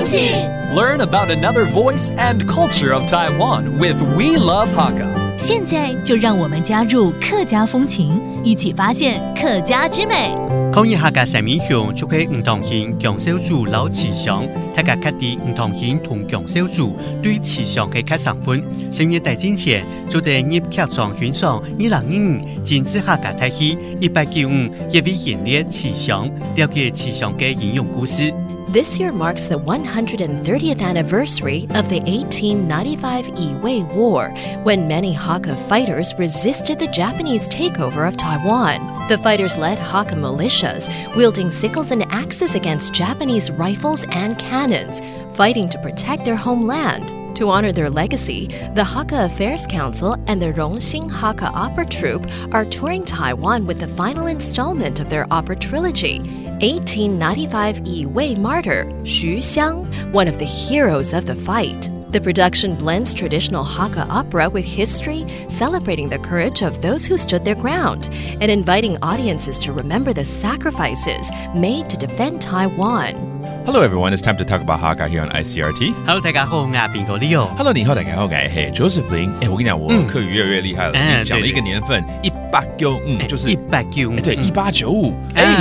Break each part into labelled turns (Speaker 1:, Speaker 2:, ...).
Speaker 1: 景
Speaker 2: Learn about another voice and culture of Taiwan with We Love Hakka.
Speaker 3: 现在就让我们加入客家风情，一起发现客家之美。
Speaker 4: 考验客家三面向，就会唔同型强小组老气象，客家客地唔同型同强小组对气象嘅较上分。新年大之前，就得入客庄欣赏2025金枝客家大戏195一位演练气象，了解气象嘅应用故事。
Speaker 5: This year marks the 130th anniversary of the 1895 Yi War, when many Hakka fighters resisted the Japanese takeover of Taiwan. The fighters led Hakka militias, wielding sickles and axes against Japanese rifles and cannons, fighting to protect their homeland. To honor their legacy, the Hakka Affairs Council and the Rongxing Hakka Opera Troupe are touring Taiwan with the final installment of their opera trilogy, 1895 Yi Wei Martyr, Xu Xiang, one of the heroes of the fight. The production blends traditional Hakka opera with history, celebrating the courage of those who stood their ground, and inviting audiences to remember the sacrifices made to defend Taiwan.Hello
Speaker 1: everyone, it's time to talk about Hakka here on ICRT.
Speaker 4: Hello 大家好，我係邊個 Leo。Hello
Speaker 1: 你好，大家好，我係 Josephine。我跟你講，我客語越來越厲害了。你講了一個年份，1895，就是
Speaker 4: 1895，
Speaker 1: 對，1895。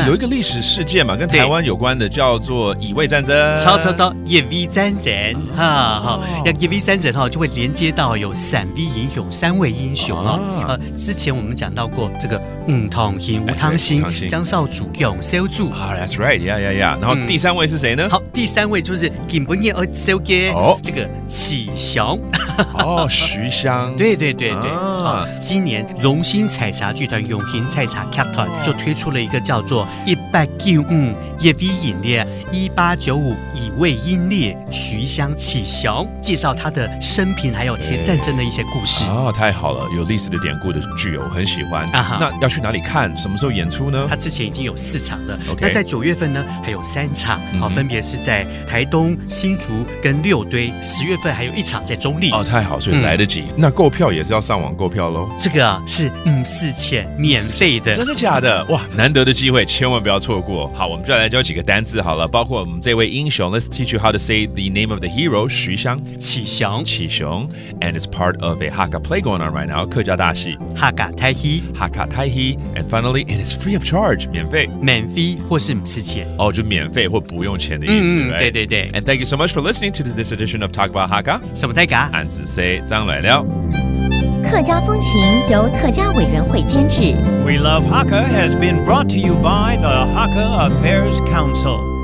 Speaker 1: 有一個歷史事件嘛，跟台灣有關的，叫做乙未戰爭。
Speaker 4: 錯，乙未戰爭，乙未戰爭就會連接到有3位英雄，3位英雄之前我們講到過這個吳唐興、張少主、強小主。
Speaker 1: That's right， 然後第3位是誰呢？
Speaker 4: 好，第3位就是根本也小嘅這個啟祥。
Speaker 1: 徐香。
Speaker 4: 對。今年龍興採茶劇團、永興採茶劇團就推出了一個叫做1895一位演烈1895乙未英烈徐香啟祥，介紹他的生平還有一些戰爭的一些故事。
Speaker 1: 太好了，有歷史的典故的劇我很喜歡。那要去哪裡看？什麼時候演出呢？
Speaker 4: 他之前已經有4場了，那在9月份呢還有3場，分別是在台東、新竹跟六堆，10月份還有1場在中壢。
Speaker 1: 太好，所以來得及。那購票也是要上網購票咯。
Speaker 4: 這個是4錢免費的。
Speaker 1: 真的假的？哇，難得的機會，千萬不要錯過。好，我們就來教幾個單字好了，包括我們這位英雄。Let's teach you how to say the name of the hero. 徐香，啟祥 ，and it's part of a Hakka play going on right now. 客家大戲，
Speaker 4: 客家台戲
Speaker 1: ，and finally it is free of charge. 免費
Speaker 4: 或是4錢。
Speaker 1: 就免費或不用錢的意思。
Speaker 4: 對。
Speaker 1: And thank you so much for listening to this edition of Talk About Hakka.
Speaker 4: 什麼大家？
Speaker 1: 俺子 say 張來了。
Speaker 6: 客家風情由客家委員會監製。
Speaker 7: We Love Hakka has been brought to you by the Hakka Affairs Council.